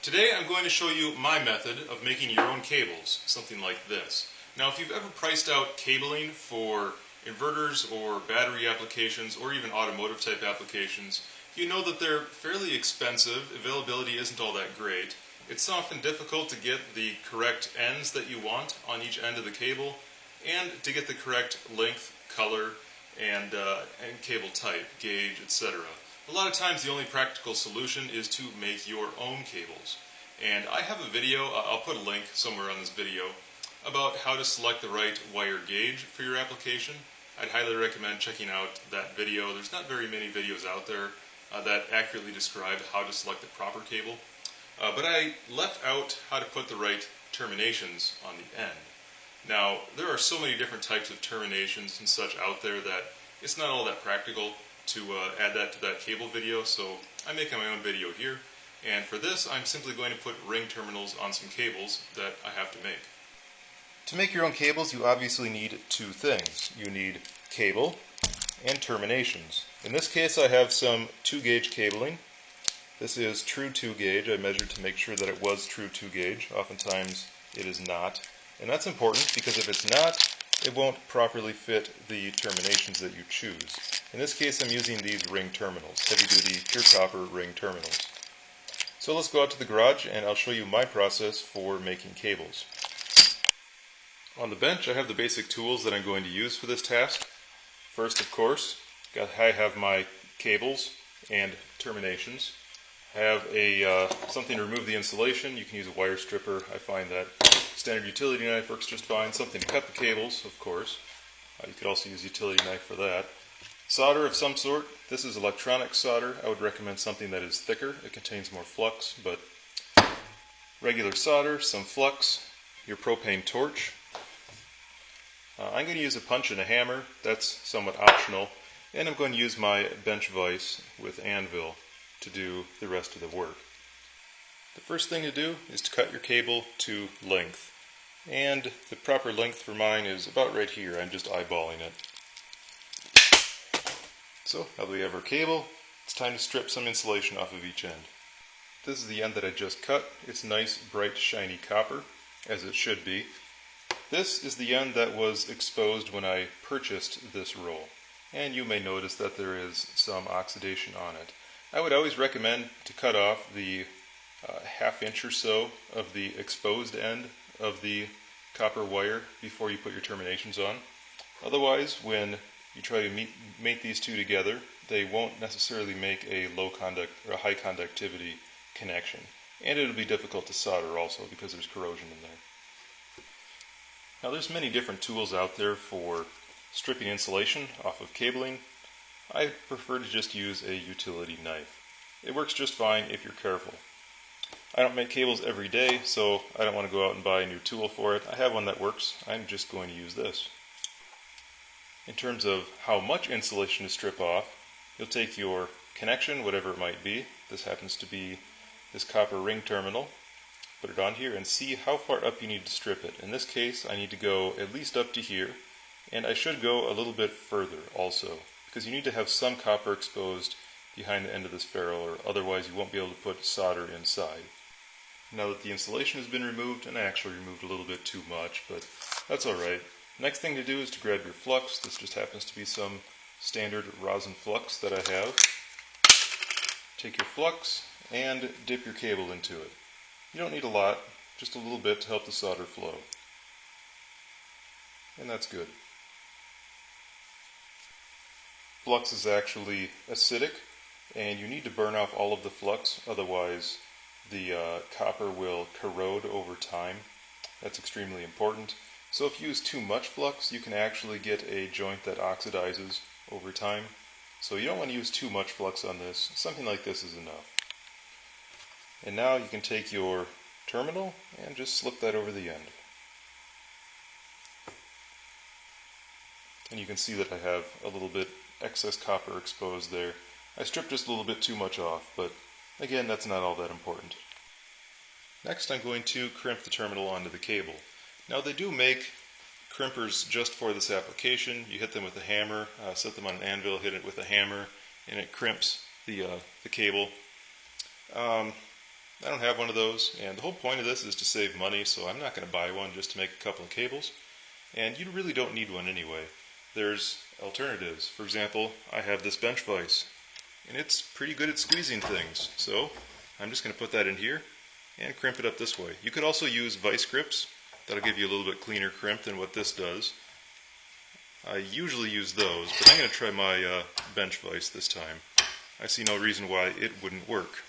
Today I'm going to show you my method of making your own cables, something like this. Now if you've ever priced out cabling for inverters or battery applications or even automotive type applications, you know that they're fairly expensive, availability isn't all that great. It's often difficult to get the correct ends that you want on each end of the cable and to get the correct length, color, and cable type, gauge, etc. A lot of times the only practical solution is to make your own cables. And I have a video, I'll put a link somewhere on this video, about how to select the right wire gauge for your application. I'd highly recommend checking out that video. There's not very many videos out there that accurately describe how to select the proper cable. But I left out how to put the right terminations on the end. Now, there are so many different types of terminations and such out there that it's not all that practical to add that to that cable video, so I'm making my own video here. And for this, I'm simply going to put ring terminals on some cables that I have to make. To make your own cables, you obviously need two things. You need cable and terminations. In this case, I have some 2-gauge cabling. This is true 2-gauge. I measured to make sure that it was true 2-gauge. Oftentimes, it is not. And that's important because if it's not, it won't properly fit the terminations that you choose. In this case, I'm using these ring terminals, heavy-duty pure copper ring terminals. So let's go out to the garage and I'll show you my process for making cables. On the bench, I have the basic tools that I'm going to use for this task. First, of course, I have my cables and terminations. I have something to remove the insulation. You can use a wire stripper. I find that standard utility knife works just fine. Something to cut the cables, of course. You could also use a utility knife for that. Solder of some sort. This is electronic solder. I would recommend something that is thicker. It contains more flux, but regular solder, some flux, your propane torch. I'm going to use a punch and a hammer. That's somewhat optional. And I'm going to use my bench vise with anvil to do the rest of the work. The first thing to do is to cut your cable to length. And the proper length for mine is about right here. I'm just eyeballing it. So, now that we have our cable, it's time to strip some insulation off of each end. This is the end that I just cut. It's nice, bright, shiny copper, as it should be. This is the end that was exposed when I purchased this roll. And you may notice that there is some oxidation on it. I would always recommend to cut off the ½ inch or so of the exposed end of the copper wire before you put your terminations on. Otherwise, when you try to mate these two together, they won't necessarily make a low conduct or a high conductivity connection. And it'll be difficult to solder also because there's corrosion in there. Now there's many different tools out there for stripping insulation off of cabling. I prefer to just use a utility knife. It works just fine if you're careful. I don't make cables every day, so I don't want to go out and buy a new tool for it. I have one that works. I'm just going to use this. In terms of how much insulation to strip off, you'll take your connection, whatever it might be. This happens to be this copper ring terminal. Put it on here and see how far up you need to strip it. In this case, I need to go at least up to here, and I should go a little bit further also, because you need to have some copper exposed behind the end of this ferrule, or otherwise you won't be able to put solder inside. Now that the insulation has been removed, and I actually removed a little bit too much, but that's alright. Next thing to do is to grab your flux. This just happens to be some standard rosin flux that I have. Take your flux and dip your cable into it. You don't need a lot, just a little bit to help the solder flow. And that's good. Flux is actually acidic, and you need to burn off all of the flux, otherwise the copper will corrode over time. That's extremely important. So if you use too much flux, you can actually get a joint that oxidizes over time. So you don't want to use too much flux on this. Something like this is enough. And now you can take your terminal and just slip that over the end. And you can see that I have a little bit excess copper exposed there. I stripped just a little bit too much off, but again, that's not all that important. Next, I'm going to crimp the terminal onto the cable. Now they do make crimpers just for this application. You hit them with a hammer, set them on an anvil, hit it with a hammer, and it crimps the cable. I don't have one of those, and the whole point of this is to save money, so I'm not going to buy one just to make a couple of cables. And you really don't need one anyway. There's alternatives. For example, I have this bench vise, and it's pretty good at squeezing things. So I'm just going to put that in here and crimp it up this way. You could also use vice grips. That'll give you a little bit cleaner crimp than what this does. I usually use those, but I'm going to try my bench vise this time. I see no reason why it wouldn't work.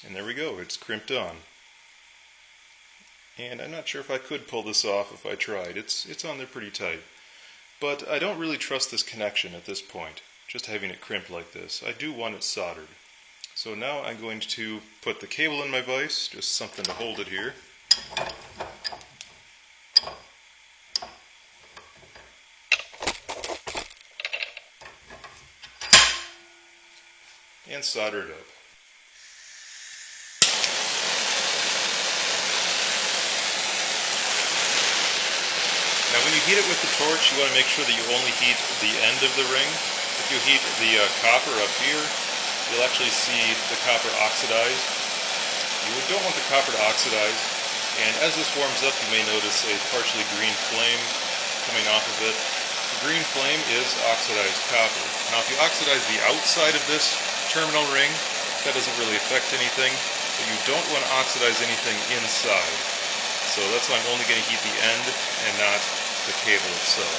And there we go, it's crimped on. And I'm not sure if I could pull this off if I tried. It's on there pretty tight. But I don't really trust this connection at this point, just having it crimped like this. I do want it soldered. So now I'm going to put the cable in my vise, just something to hold it here. And solder it up. Now when you heat it with the torch, you want to make sure that you only heat the end of the ring. If you heat the copper up here, you'll actually see the copper oxidize. You don't want the copper to oxidize, and as this warms up you may notice a partially green flame coming off of it. The green flame is oxidized copper. Now if you oxidize the outside of this terminal ring, that doesn't really affect anything, but you don't want to oxidize anything inside. So that's why I'm only going to heat the end and not the cable itself.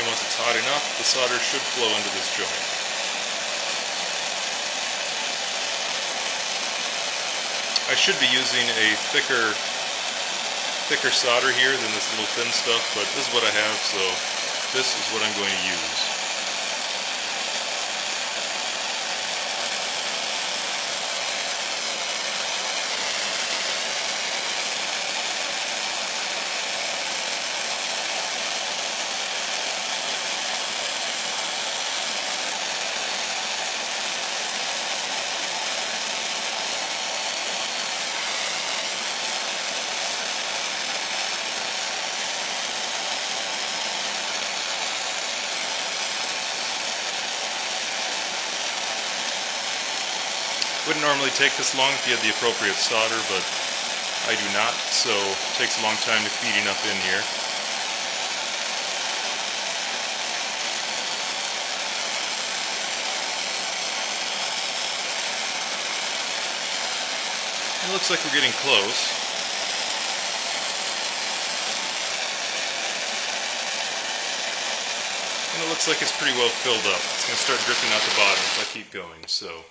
And once it's hot enough, the solder should flow into this joint. I should be using a thicker solder here than this little thin stuff, but this is what I have, so this is what I'm going to use. Wouldn't normally take this long if you had the appropriate solder, but I do not, so it takes a long time to feed enough in here. It looks like we're getting close. And it looks like it's pretty well filled up. It's going to start dripping out the bottom if I keep going, so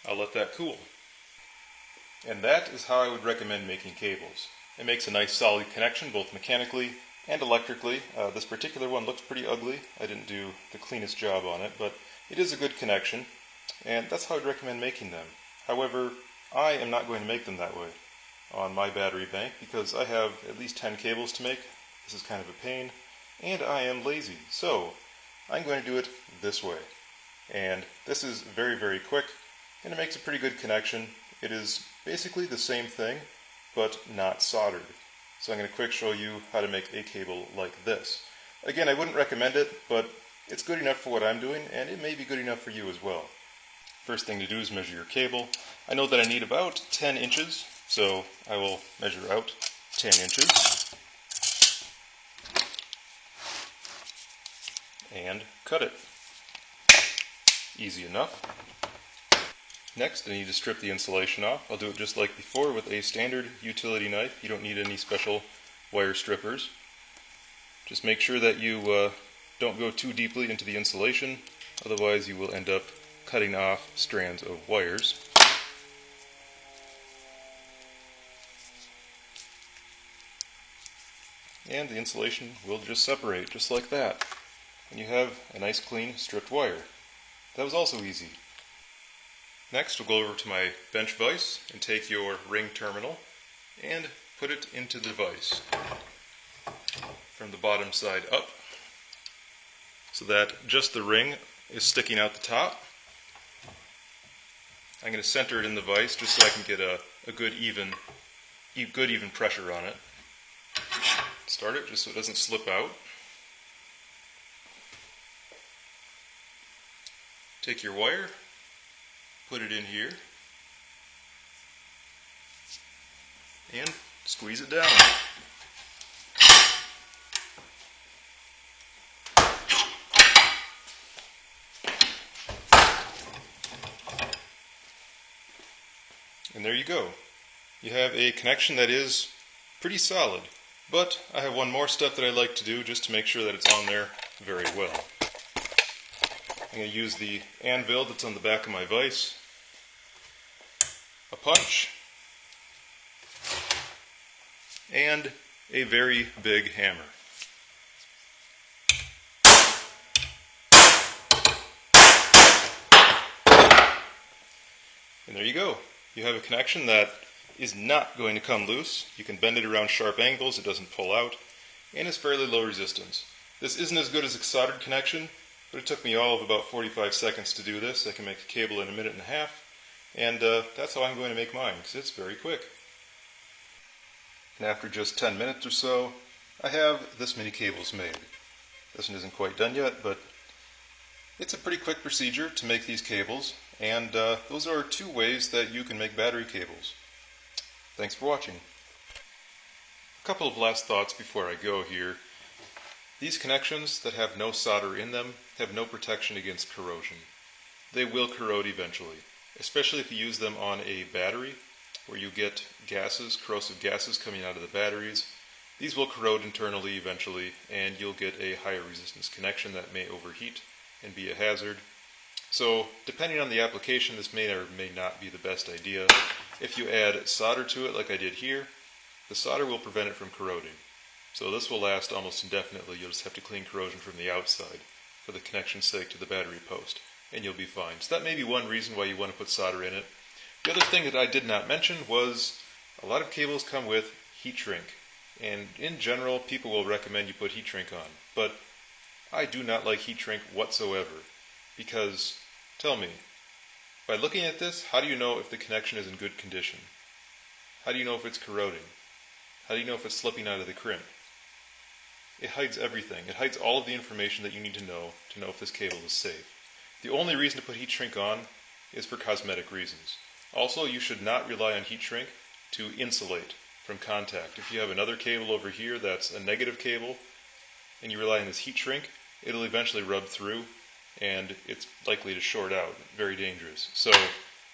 I'll let that cool. And that is how I would recommend making cables. It makes a nice solid connection both mechanically and electrically. This particular one looks pretty ugly. I didn't do the cleanest job on it, but it is a good connection, and that's how I'd recommend making them. However, I am not going to make them that way on my battery bank because I have at least 10 cables to make. This is kind of a pain, and I am lazy. So I'm going to do it this way. And this is very, very quick, and it makes a pretty good connection. It is basically the same thing, but not soldered. So I'm going to quick show you how to make a cable like this. Again, I wouldn't recommend it, but it's good enough for what I'm doing, and it may be good enough for you as well. First thing to do is measure your cable. I know that I need about 10 inches, so I will measure out 10 inches and cut it. Easy enough. Next, I need to strip the insulation off. I'll do it just like before with a standard utility knife. You don't need any special wire strippers. Just make sure that you don't go too deeply into the insulation, otherwise you will end up cutting off strands of wires. And the insulation will just separate, just like that. And you have a nice clean stripped wire. That was also easy. Next, we'll go over to my bench vise and take your ring terminal and put it into the vise from the bottom side up so that just the ring is sticking out the top. I'm going to center it in the vise just so I can get a good even pressure on it. Start it just so it doesn't slip out. Take your wire, put it in here, and squeeze it down. And there you go. You have a connection that is pretty solid. But I have one more step that I like to do just to make sure that it's on there very well. I'm going to use the anvil that's on the back of my vise, a punch, and a very big hammer. And there you go. You have a connection that is not going to come loose. You can bend it around sharp angles, it doesn't pull out, and it's fairly low resistance. This isn't as good as a soldered connection, but it took me all of about 45 seconds to do this. I can make a cable in a minute and a half, and that's how I'm going to make mine, because it's very quick. And after just 10 minutes or so, I have this many cables made. This one isn't quite done yet, but it's a pretty quick procedure to make these cables, and those are 2 ways that you can make battery cables. Thanks for watching. A couple of last thoughts before I go here. These connections that have no solder in them have no protection against corrosion. They will corrode eventually, especially if you use them on a battery where you get gases, corrosive gases coming out of the batteries. These will corrode internally eventually, and you'll get a higher resistance connection that may overheat and be a hazard. So, depending on the application, this may or may not be the best idea. If you add solder to it like I did here, the solder will prevent it from corroding. So this will last almost indefinitely. You'll just have to clean corrosion from the outside for the connection's sake to the battery post, and you'll be fine. So that may be one reason why you want to put solder in it. The other thing that I did not mention was a lot of cables come with heat shrink, and in general people will recommend you put heat shrink on, but I do not like heat shrink whatsoever, because tell me, by looking at this, how do you know if the connection is in good condition? How do you know if it's corroding? How do you know if it's slipping out of the crimp? It hides everything. It hides all of the information that you need to know if this cable is safe. The only reason to put heat shrink on is for cosmetic reasons. Also, you should not rely on heat shrink to insulate from contact. If you have another cable over here that's a negative cable, and you rely on this heat shrink, it'll eventually rub through, and it's likely to short out. Very dangerous. So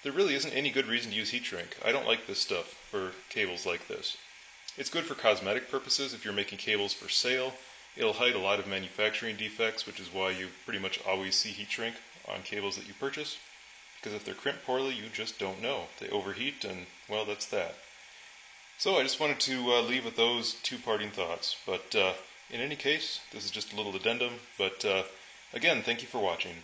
there really isn't any good reason to use heat shrink. I don't like this stuff for cables like this. It's good for cosmetic purposes. If you're making cables for sale, it'll hide a lot of manufacturing defects, which is why you pretty much always see heat shrink on cables that you purchase. Because if they're crimped poorly, you just don't know. They overheat, and well, that's that. So I just wanted to leave with those 2 parting thoughts. But in any case, this is just a little addendum. But again, thank you for watching.